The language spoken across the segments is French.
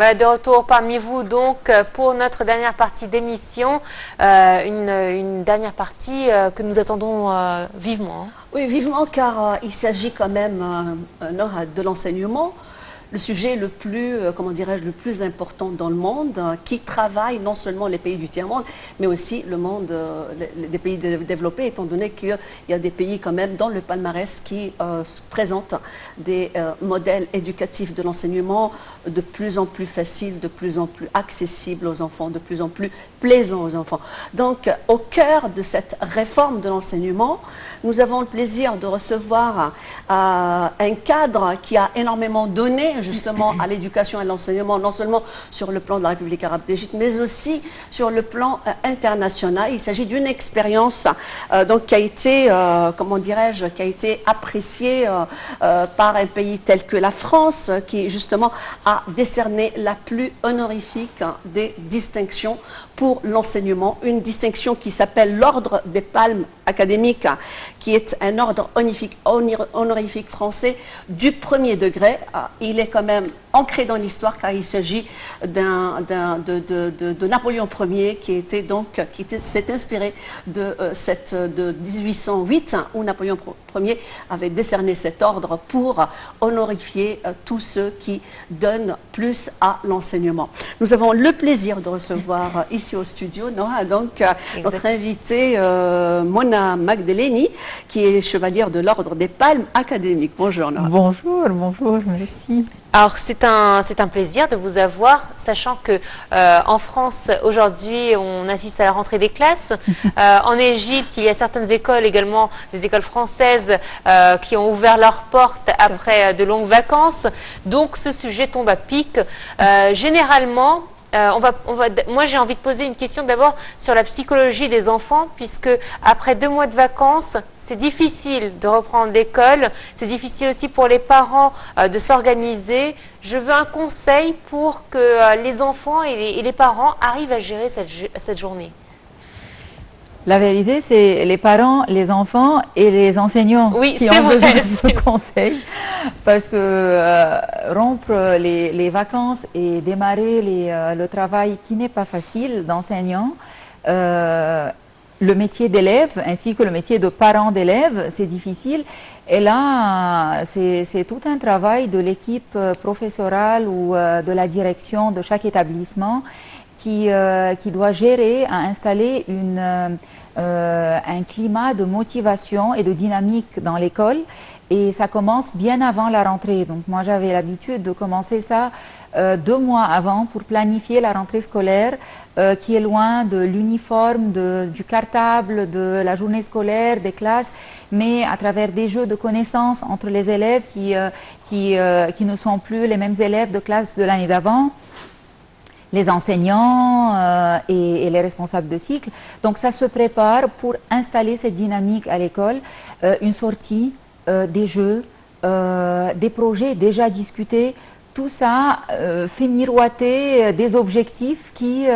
Voilà, de retour parmi vous donc pour notre dernière partie d'émission, une dernière partie que nous attendons vivement. Oui, vivement, car il s'agit quand même de l'enseignement. Le sujet le plus, comment dirais-je, le plus important dans le monde, qui travaille non seulement les pays du tiers-monde, mais aussi le monde des pays développés, étant donné qu'il y a des pays quand même dans le palmarès qui présentent des modèles éducatifs de l'enseignement de plus en plus faciles, de plus en plus accessibles aux enfants, de plus en plus plaisants aux enfants. Donc, au cœur de cette réforme de l'enseignement, nous avons le plaisir de recevoir un cadre qui a énormément donné justement à l'éducation et à l'enseignement, non seulement sur le plan de la République arabe d'Égypte, mais aussi sur le plan international. Il s'agit d'une expérience donc qui a été, comment dirais-je, qui a été appréciée par un pays tel que la France, qui justement a décerné la plus honorifique des distinctions pour l'enseignement, une distinction qui s'appelle l'Ordre des Palmes académiques, qui est un ordre honorifique français du premier degré. Il est quand même ancré dans l'histoire car il s'agit de Napoléon Ier qui s'est inspiré de 1808 où Napoléon Ier avait décerné cet ordre pour honorifier tous ceux qui donnent plus à l'enseignement. Nous avons le plaisir de recevoir ici au studio donc notre invitée Mona Magdeleni, qui est chevalière de l'Ordre des Palmes académiques. Bonjour Nora. Bonjour, bonjour, merci. Alors c'est un plaisir de vous avoir, sachant que en France aujourd'hui on assiste à la rentrée des classes. En Égypte il y a certaines écoles également, des écoles françaises qui ont ouvert leurs portes après de longues vacances. Donc ce sujet tombe à pic. Généralement, moi j'ai envie de poser une question d'abord sur la psychologie des enfants, puisque après 2 mois de vacances, c'est difficile de reprendre l'école, c'est difficile aussi pour les parents de s'organiser. Je veux un conseil pour que les enfants et les parents arrivent à gérer cette journée. La vérité, c'est les parents, les enfants et les enseignants qui ont besoin de ce conseil. Parce que rompre les vacances et démarrer le travail qui n'est pas facile d'enseignant, le métier d'élève ainsi que le métier de parent d'élève, c'est difficile. Et là, c'est tout un travail de l'équipe professorale ou de la direction de chaque établissement qui doit gérer à installer un climat de motivation et de dynamique dans l'école. Et ça commence bien avant la rentrée. Donc moi, j'avais l'habitude de commencer ça 2 mois avant pour planifier la rentrée scolaire qui est loin de l'uniforme, du cartable, de la journée scolaire, des classes, mais à travers des jeux de connaissances entre les élèves qui ne sont plus les mêmes élèves de classe de l'année d'avant, les enseignants et les responsables de cycle. Donc ça se prépare pour installer cette dynamique à l'école, une sortie, des jeux, des projets déjà discutés. Tout ça fait miroiter des objectifs qui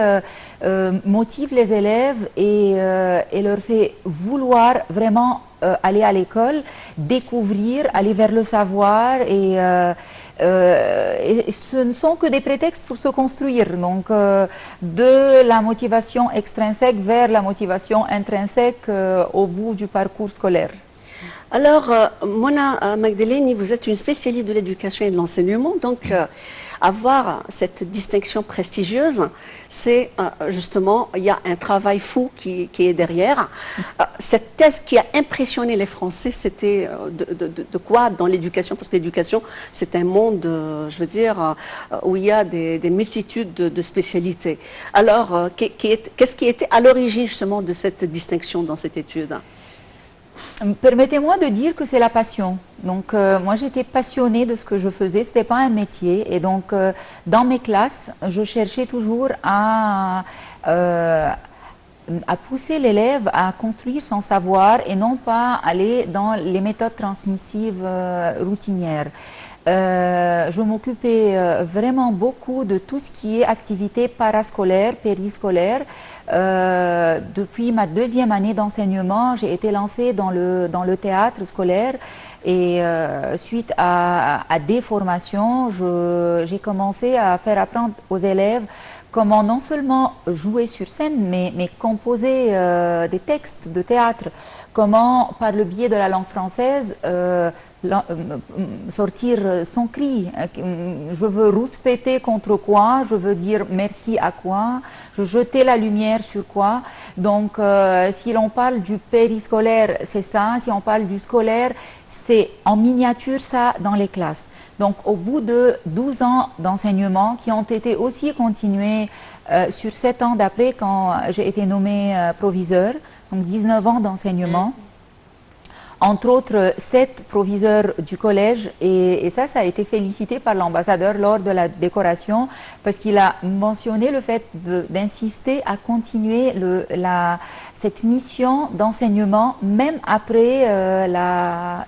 motivent les élèves et leur fait vouloir vraiment aller à l'école, découvrir, aller vers le savoir et ce ne sont que des prétextes pour se construire, donc de la motivation extrinsèque vers la motivation intrinsèque au bout du parcours scolaire. Alors, Mona Magdeleni, vous êtes une spécialiste de l'éducation et de l'enseignement, donc avoir cette distinction prestigieuse, c'est justement, il y a un travail fou qui est derrière. Cette thèse qui a impressionné les Français, c'était de quoi dans l'éducation? Parce que l'éducation, c'est un monde, je veux dire, où il y a des multitudes de spécialités. Alors, qu'est-ce qui était à l'origine justement de cette distinction dans cette étude? Permettez-moi de dire que c'est la passion. Donc moi j'étais passionnée de ce que je faisais, ce n'était pas un métier. Et donc dans mes classes, je cherchais toujours à pousser l'élève à construire son savoir et non pas aller dans les méthodes transmissives routinières. je m'occupais vraiment beaucoup de tout ce qui est activité parascolaire, périscolaire. Depuis ma deuxième année d'enseignement, j'ai été lancée dans le théâtre scolaire et suite à des formations, j'ai commencé à faire apprendre aux élèves comment non seulement jouer sur scène, mais composer des textes de théâtre, comment par le biais de la langue française sortir son cri. Je veux rouspéter contre quoi, je veux dire merci à quoi, je veux jeter la lumière sur quoi. Donc si l'on parle du périscolaire, c'est ça. Si on parle du scolaire, c'est en miniature ça dans les classes. Donc au bout de 12 ans d'enseignement qui ont été aussi continués sur 7 ans d'après quand j'ai été nommée proviseur, donc 19 ans d'enseignement. Entre autres 7 proviseurs du collège et ça a été félicité par l'ambassadeur lors de la décoration parce qu'il a mentionné le fait d'insister à continuer cette mission d'enseignement même après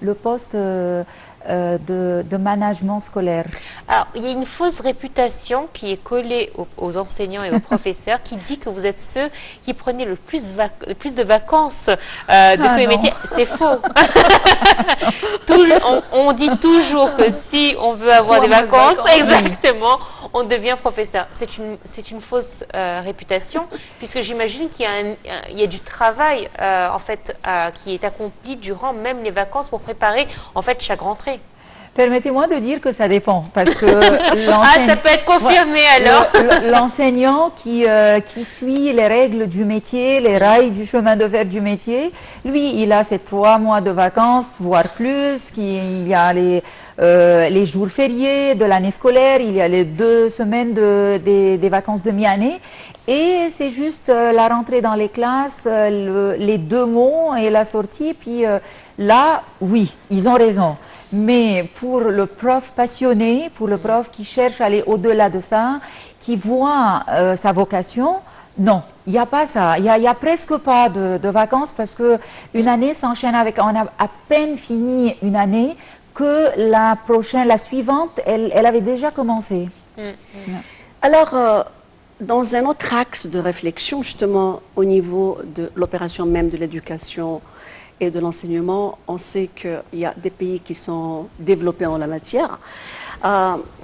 le poste de management scolaire. Alors, il y a une fausse réputation qui est collée aux enseignants et aux professeurs qui dit que vous êtes ceux qui prenaient le plus de vacances de tous les métiers. C'est faux. On dit toujours que si on veut avoir des vacances, exactement, on devient professeur. C'est une fausse réputation puisque j'imagine qu'il y a du travail en fait qui est accompli durant même les vacances pour préparer en fait chaque rentrée. Permettez-moi de dire que ça dépend, parce que ça peut être confirmé alors. L'enseignant qui suit les règles du métier, les rails du chemin de fer du métier, lui, il a ses 3 mois de vacances, voire plus. Il y a les jours fériés de l'année scolaire, il y a les 2 semaines des vacances de mi-année. Et c'est juste la rentrée dans les classes, les 2 mots et la sortie. Puis là, oui, ils ont raison. Mais pour le prof passionné, pour le prof qui cherche à aller au-delà de ça, qui voit sa vocation, non, il n'y a pas ça. Il n'y a presque pas de vacances parce qu'une année s'enchaîne avec, on a à peine fini une année que la suivante, elle avait déjà commencé. Alors, dans un autre axe de réflexion, justement, au niveau de l'opération même de l'éducation et de l'enseignement, on sait qu'il y a des pays qui sont développés en la matière.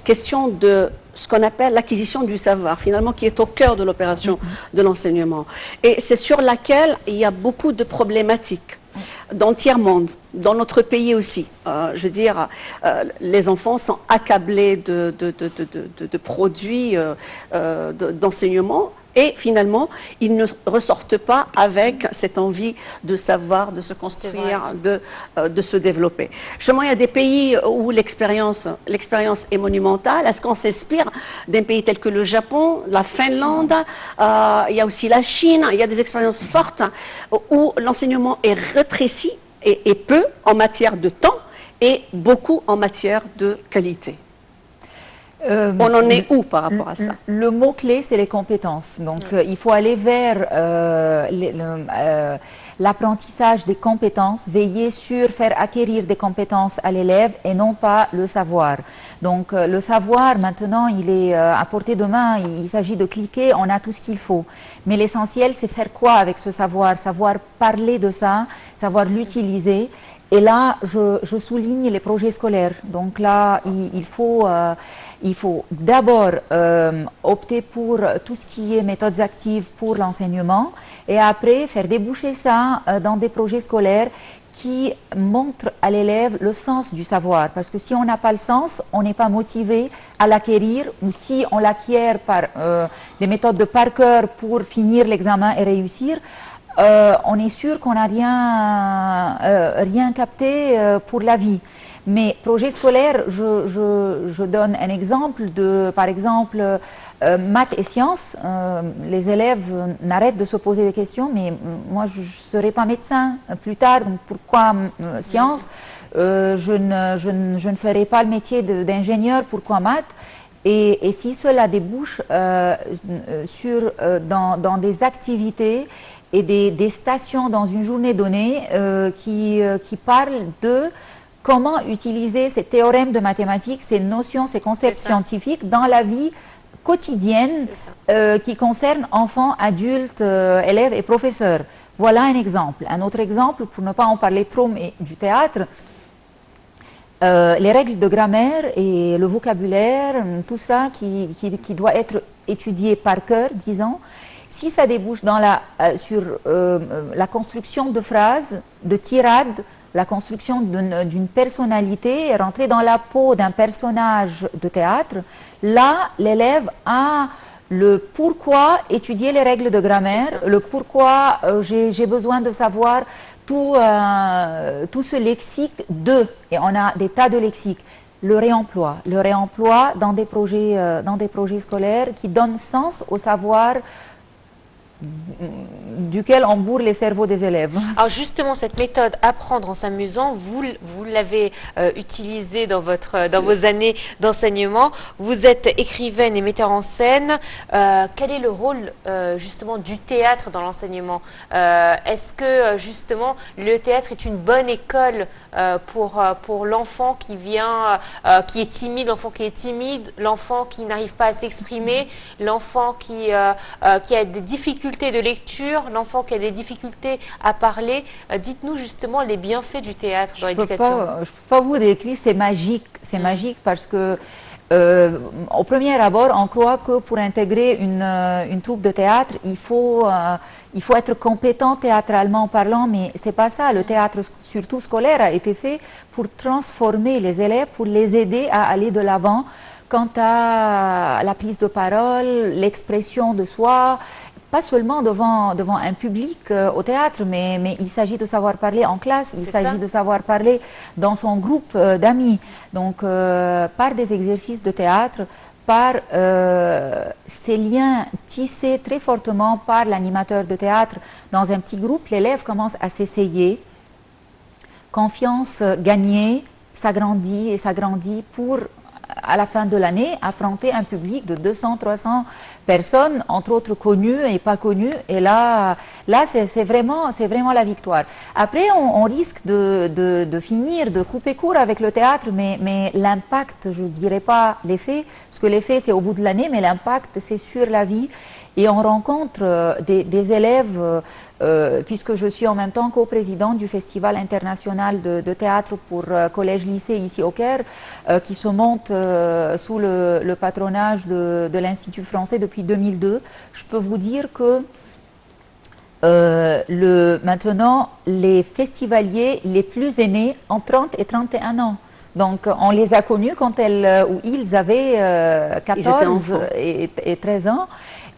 Question de ce qu'on appelle l'acquisition du savoir, finalement, qui est au cœur de l'opération de l'enseignement. Et c'est sur laquelle il y a beaucoup de problématiques dans le tiers-monde, dans notre pays aussi. Je veux dire, les enfants sont accablés de produits d'enseignement. Et finalement, ils ne ressortent pas avec cette envie de savoir, de se construire, de se développer. Justement, il y a des pays où l'expérience est monumentale. Est-ce qu'on s'inspire d'un pays tel que le Japon, la Finlande, il y a aussi la Chine, il y a des expériences fortes où l'enseignement est rétréci et peu en matière de temps et beaucoup en matière de qualité. On en est où par rapport à ça? Le mot-clé, c'est les compétences. Donc, il faut aller vers l'apprentissage des compétences, veiller sur faire acquérir des compétences à l'élève et non pas le savoir. Donc, le savoir, maintenant, il est à portée de main. Il s'agit de cliquer, on a tout ce qu'il faut. Mais l'essentiel, c'est faire quoi avec ce savoir? Savoir parler de ça, savoir l'utiliser. Et là, je souligne les projets scolaires. Donc là, il faut d'abord opter pour tout ce qui est méthodes actives pour l'enseignement et après faire déboucher ça dans des projets scolaires qui montrent à l'élève le sens du savoir. Parce que si on n'a pas le sens, on n'est pas motivé à l'acquérir, ou si on l'acquiert par des méthodes de par cœur pour finir l'examen et réussir, on est sûr qu'on n'a rien capté pour la vie. Mais projet scolaire, je donne un exemple de, par exemple, maths et sciences. Les élèves n'arrêtent de se poser des questions, mais moi je ne serai pas médecin plus tard, donc pourquoi sciences? Je ne ferai pas le métier d'ingénieur, pourquoi maths? Et si cela débouche dans des activités et des stations dans une journée donnée qui parlent de comment utiliser ces théorèmes de mathématiques, ces notions, ces concepts scientifiques dans la vie quotidienne qui concerne enfants, adultes, élèves et professeurs. Voilà un exemple. Un autre exemple, pour ne pas en parler trop, mais du théâtre, les règles de grammaire et le vocabulaire, tout ça qui doit être étudié par cœur, disons, si ça débouche dans sur la construction de phrases, de tirades, la construction d'une personnalité, rentrer dans la peau d'un personnage de théâtre, là, l'élève a le pourquoi étudier les règles de grammaire, le pourquoi j'ai besoin de savoir tout ce lexique de, et on a des tas de lexiques, le réemploi dans des projets scolaires qui donnent sens au savoir duquel on bourre les cerveaux des élèves. Alors justement, cette méthode apprendre en s'amusant, vous l'avez utilisée dans vos années d'enseignement. Vous êtes écrivaine et metteur en scène. Quel est le rôle justement du théâtre dans l'enseignement? Est-ce que justement le théâtre est une bonne école pour l'enfant qui est timide, l'enfant qui n'arrive pas à s'exprimer, l'enfant qui a des difficultés de lecture, l'enfant qui a des difficultés à parler? Dites-nous justement les bienfaits du théâtre dans l'éducation. Je ne peux pas vous décrire, c'est magique. C'est magique parce que au premier abord, on croit que pour intégrer une troupe de théâtre, il faut être compétent théâtralement parlant, mais c'est pas ça. Le théâtre, surtout scolaire, a été fait pour transformer les élèves, pour les aider à aller de l'avant quant à la prise de parole, l'expression de soi. Pas seulement devant un public au théâtre, mais il s'agit de savoir parler en classe, il s'agit de savoir parler dans son groupe d'amis. Donc, par des exercices de théâtre, par ces liens tissés très fortement par l'animateur de théâtre dans un petit groupe, l'élève commence à s'essayer. Confiance gagnée, s'agrandit pour, à la fin de l'année, affronter un public de 200-300 personnes, entre autres connues et pas connues. Et là c'est vraiment la victoire. Après, on risque de finir, de couper court avec le théâtre, mais l'impact, je ne dirais pas l'effet, parce que l'effet, c'est au bout de l'année, mais l'impact, c'est sur la vie. Et on rencontre des élèves, puisque je suis en même temps coprésidente du Festival international de théâtre pour collège-lycée ici au Caire, qui se monte sous le patronage de l'Institut français depuis 2002. Je peux vous dire que maintenant, les festivaliers les plus aînés ont 30 et 31 ans. Donc, on les a connus quand ils avaient 14 et 13 ans.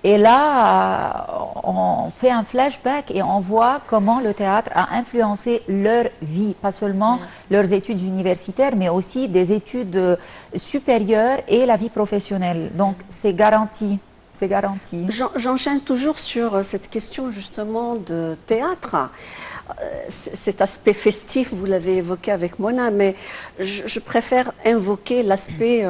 Et là, on fait un flashback et on voit comment le théâtre a influencé leur vie, pas seulement leurs études universitaires, mais aussi des études supérieures et la vie professionnelle. Donc, c'est garanti. C'est garanti. J'enchaîne toujours sur cette question justement de théâtre. Cet aspect festif, vous l'avez évoqué avec Mona, mais je préfère invoquer l'aspect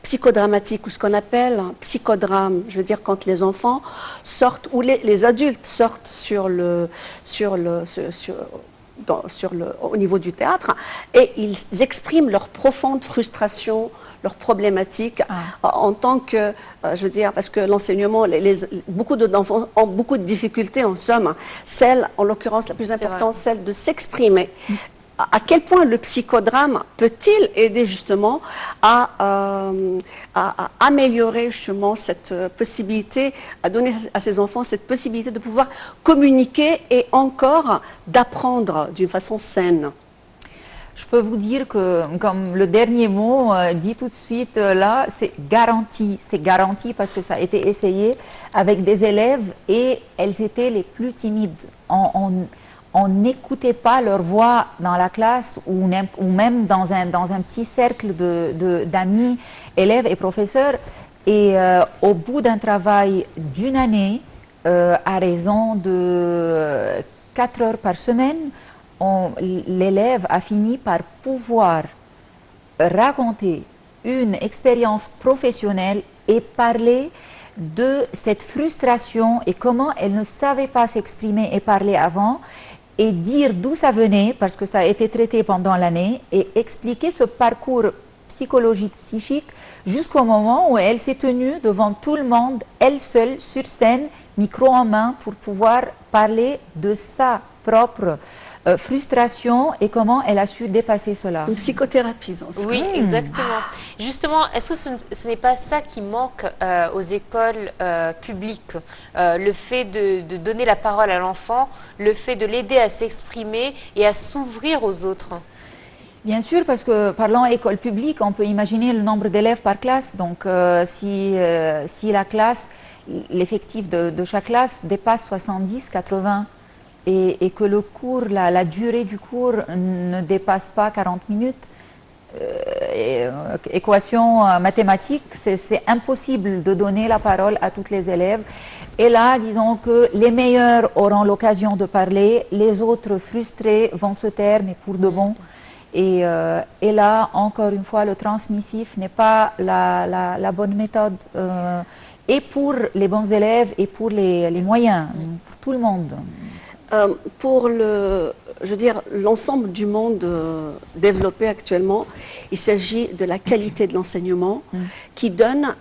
psychodramatique, ou ce qu'on appelle un psychodrame. Je veux dire, quand les enfants sortent, ou les adultes sortent au niveau du théâtre, et ils expriment leur profonde frustration, leurs problématiques en tant que, je veux dire, parce que l'enseignement, beaucoup d'enfants ont beaucoup de difficultés, en somme, celle, en l'occurrence la plus importante, celle de s'exprimer. À quel point le psychodrame peut-il aider justement à améliorer justement cette possibilité, à donner à ces enfants cette possibilité de pouvoir communiquer et encore d'apprendre d'une façon saine? Je peux vous dire que, comme le dernier mot dit tout de suite là, c'est garanti. C'est garanti parce que ça a été essayé avec des élèves et elles étaient les plus timides. On n'écoutait pas leur voix dans la classe ou même dans un petit cercle d'amis, élèves et professeurs. Et au bout d'un travail d'une année, à raison de 4 heures par semaine, l'élève a fini par pouvoir raconter une expérience professionnelle et parler de cette frustration et comment elle ne savait pas s'exprimer et parler avant. et dire d'où ça venait, parce que ça a été traité pendant l'année, et expliquer ce parcours psychologique, psychique, jusqu'au moment où elle s'est tenue devant tout le monde, elle seule, sur scène, micro en main, pour pouvoir parler de sa propre frustration et comment elle a su dépasser cela. Une psychothérapie dans ce Oui, exactement. Justement, est-ce que ce n'est pas ça qui manque aux écoles publiques, le fait de donner la parole à l'enfant, le fait de l'aider à s'exprimer et à s'ouvrir aux autres? Bien sûr, parce que parlant école publique, on peut imaginer le nombre d'élèves par classe. Donc, si la classe, l'effectif de chaque classe dépasse 70, 80, et que le cours, la durée du cours ne dépasse pas 40 minutes, équation mathématique, c'est impossible de donner la parole à tous les élèves. Et là, disons que les meilleurs auront l'occasion de parler, les autres frustrés vont se taire, mais pour de bon. Et là, encore une fois, le transmissif n'est pas la bonne méthode, et pour les bons élèves et pour les moyens, pour tout le monde. Pour l'ensemble du monde développé actuellement, il s'agit de la qualité de l'enseignement qui donne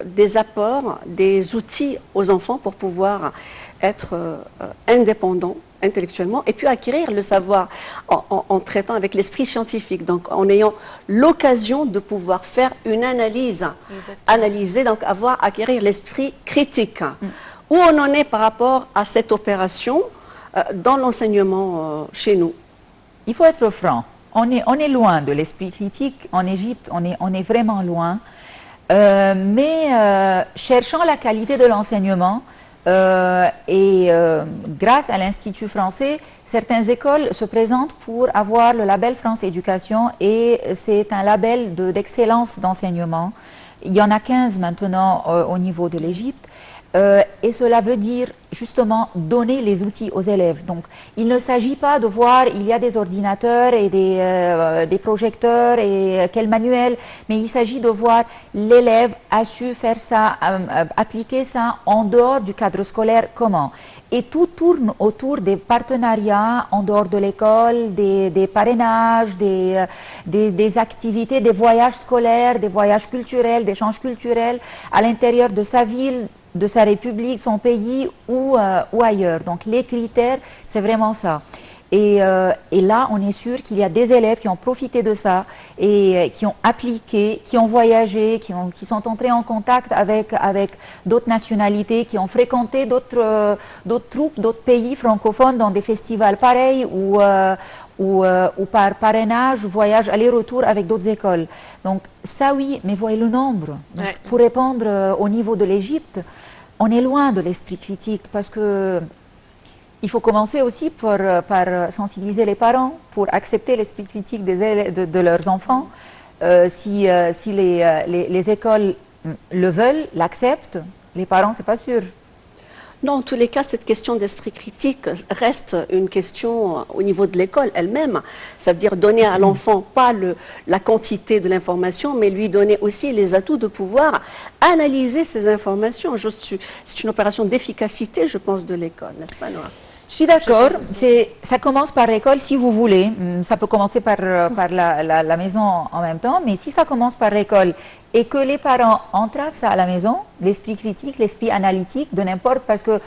des apports, des outils aux enfants pour pouvoir être indépendants intellectuellement et puis acquérir le savoir en traitant avec l'esprit scientifique, donc en ayant l'occasion de pouvoir faire une analyse, analyser, donc acquérir l'esprit critique. Où on en est par rapport à cette opération dans l'enseignement chez nous? Il faut être franc. On est loin de l'esprit critique. En Égypte, on est vraiment loin. Mais cherchant la qualité de l'enseignement, grâce à l'Institut français, certaines écoles se présentent pour avoir le label France Éducation, et c'est un label d'excellence d'enseignement. Il y en a 15 maintenant au niveau de l'Égypte. Et cela veut dire justement donner les outils aux élèves. Donc il ne s'agit pas de voir, il y a des ordinateurs et des projecteurs et quel manuel, mais il s'agit de voir l'élève a su faire ça, appliquer ça en dehors du cadre scolaire, comment. Et tout tourne autour des partenariats en dehors de l'école, des parrainages, des activités, des voyages scolaires, des voyages culturels, des échanges culturels à l'intérieur de sa ville, de sa république, son pays ou ailleurs. Donc les critères, c'est vraiment ça. Et là, on est sûr qu'il y a des élèves qui ont profité de ça et qui ont appliqué, qui ont voyagé, qui sont entrés en contact avec d'autres nationalités, qui ont fréquenté d'autres troupes, d'autres pays francophones dans des festivals pareils ou par parrainage, voyage aller-retour avec d'autres écoles. Donc ça oui, mais voyez le nombre. Donc, pour répondre au niveau de l'Égypte, on est loin de l'esprit critique parce que il faut commencer aussi par sensibiliser les parents pour accepter l'esprit critique de leurs enfants. Si les écoles le veulent, l'acceptent, les parents, c'est pas sûr. Non, en tous les cas, cette question d'esprit critique reste une question au niveau de l'école elle-même. Ça veut dire donner à l'enfant pas la quantité de l'information, mais lui donner aussi les atouts de pouvoir analyser ces informations. C'est une opération d'efficacité, je pense, de l'école, n'est-ce pas, Noah? Je suis d'accord, ça commence par l'école si vous voulez, ça peut commencer par la maison en même temps, mais si ça commence par l'école et que les parents entravent ça à la maison, l'esprit critique, l'esprit analytique, de n'importe, parce que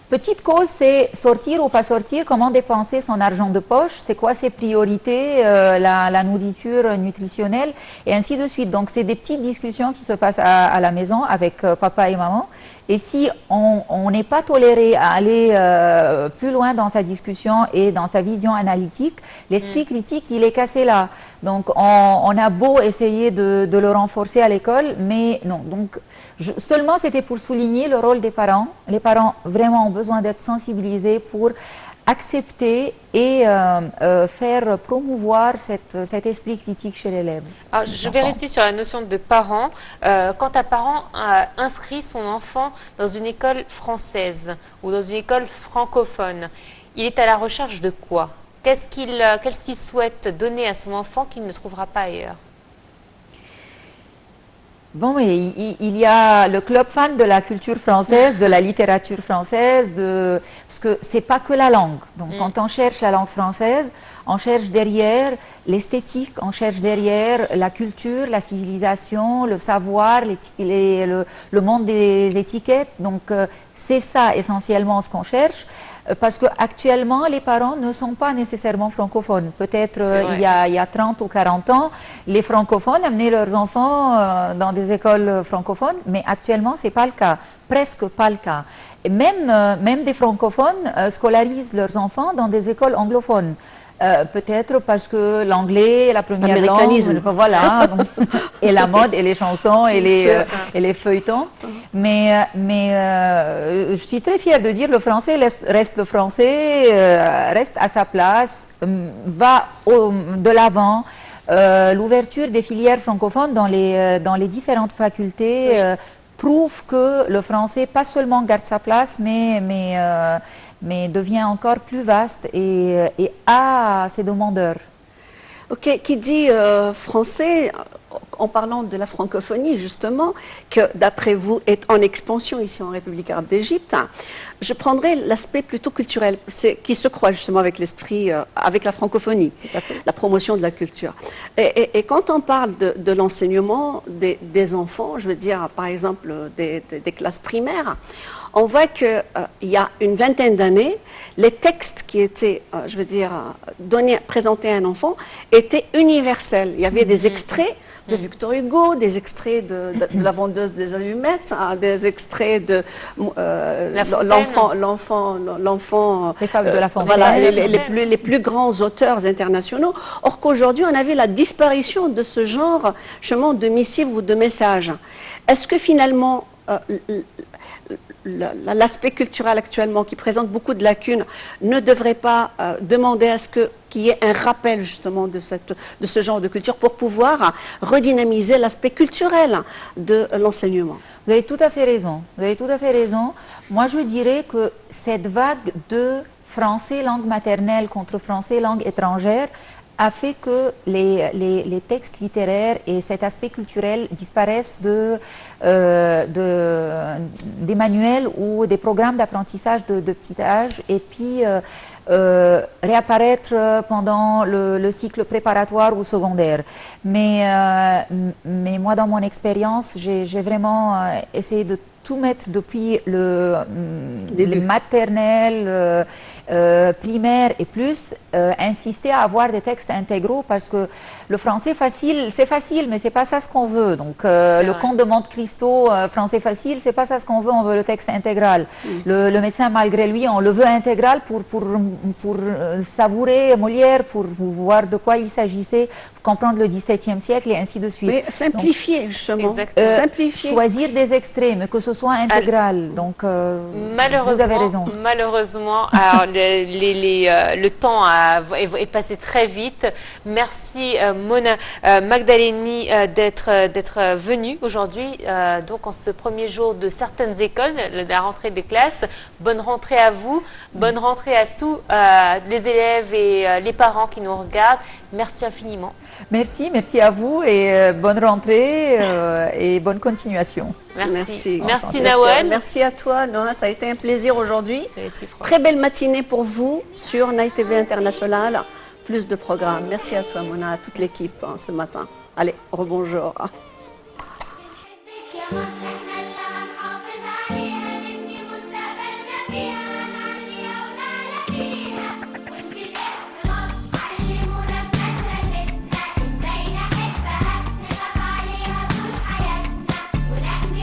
petite cause, c'est sortir ou pas sortir, comment dépenser son argent de poche, c'est quoi ses priorités, la nourriture nutritionnelle, et ainsi de suite. Donc c'est des petites discussions qui se passent à la maison avec papa et maman. Et si on n'est pas toléré à aller plus loin dans sa discussion et dans sa vision analytique, l'esprit critique, il est cassé là. Donc, on a beau essayer de le renforcer à l'école, mais non. Donc, seulement c'était pour souligner le rôle des parents. Les parents vraiment ont besoin d'être sensibilisés pour accepter et faire promouvoir cet esprit critique chez l'élève. Alors, je vais rester sur la notion de parent. Quand un parent a inscrit son enfant dans une école française ou dans une école francophone, il est à la recherche de quoi? Qu'est-ce qu'il souhaite donner à son enfant qu'il ne trouvera pas ailleurs? Bon, mais il y a le club fan de la culture française, de la littérature française, parce que c'est pas que la langue. Donc, quand on cherche la langue française, on cherche derrière l'esthétique, on cherche derrière la culture, la civilisation, le savoir, le monde des étiquettes. Donc, c'est ça essentiellement ce qu'on cherche. Parce qu'actuellement, les parents ne sont pas nécessairement francophones. Peut-être il y a 30 ou 40 ans, les francophones amenaient leurs enfants dans des écoles francophones, mais actuellement, ce n'est pas le cas, presque pas le cas. Et même des francophones scolarisent leurs enfants dans des écoles anglophones. Peut-être parce que l'anglais est la première langue, voilà, donc, et la mode, et les chansons, et les feuilletons. Mais je suis très fière de dire le français reste le français, reste à sa place, va de l'avant. L'ouverture des filières francophones dans les différentes facultés prouve que le français, pas seulement garde sa place, mais devient encore plus vaste et a ses demandeurs. Ok, qui dit français, en parlant de la francophonie justement, que d'après vous est en expansion ici en République arabe d'Égypte, je prendrais l'aspect plutôt culturel, qui se croise justement avec l'esprit, avec la francophonie, la promotion de la culture. Et quand on parle de l'enseignement des enfants, je veux dire par exemple des classes primaires, on voit qu'il y a une vingtaine d'années, les textes qui étaient, je veux dire, présentés à un enfant étaient universels. Il y avait des extraits de Victor Hugo, des extraits de la vendeuse des allumettes, des extraits de l'enfant, les fables de La Fontaine, voilà, les plus grands auteurs internationaux. Or qu'aujourd'hui, on avait la disparition de ce genre, justement, de missives ou de messages. Est-ce que finalement, l'aspect culturel actuellement qui présente beaucoup de lacunes ne devrait pas demander à ce qu'il y ait un rappel justement de ce genre de culture pour pouvoir redynamiser l'aspect culturel de l'enseignement. Vous avez tout à fait raison. Vous avez tout à fait raison. Moi, je dirais que cette vague de français langue maternelle contre français langue étrangère a fait que les textes littéraires et cet aspect culturel disparaissent des manuels ou des programmes d'apprentissage de petit âge et puis réapparaître pendant le cycle préparatoire ou secondaire. Mais moi, dans mon expérience, j'ai vraiment essayé de tout mettre depuis le maternel, primaire et plus, insister à avoir des textes intégraux parce que le français facile, c'est facile, mais c'est pas ça ce qu'on veut. Donc le conte de Monte Cristo, français facile, c'est pas ça ce qu'on veut, on veut le texte intégral. Le médecin malgré lui, on le veut intégral pour savourer Molière, pour voir de quoi il s'agissait, pour comprendre le XVIIe siècle et ainsi de suite. Mais simplifier justement, simplifier. Choisir des extraits, mais que ce soit intégral. Donc vous avez raison. Malheureusement, alors, le temps est passé très vite. Merci Mona Magdaleni d'être venue aujourd'hui, donc en ce premier jour de certaines écoles, la rentrée des classes. Bonne rentrée à vous, bonne rentrée à tous les élèves et les parents qui nous regardent. Merci infiniment. Merci à vous et bonne rentrée et bonne continuation. Merci. Merci Nawal. Merci à toi Noah, ça a été un plaisir aujourd'hui. Très belle matinée pour vous sur Night TV International. Plus de programmes. Merci à toi Mona, à toute l'équipe ce matin. Allez, rebonjour.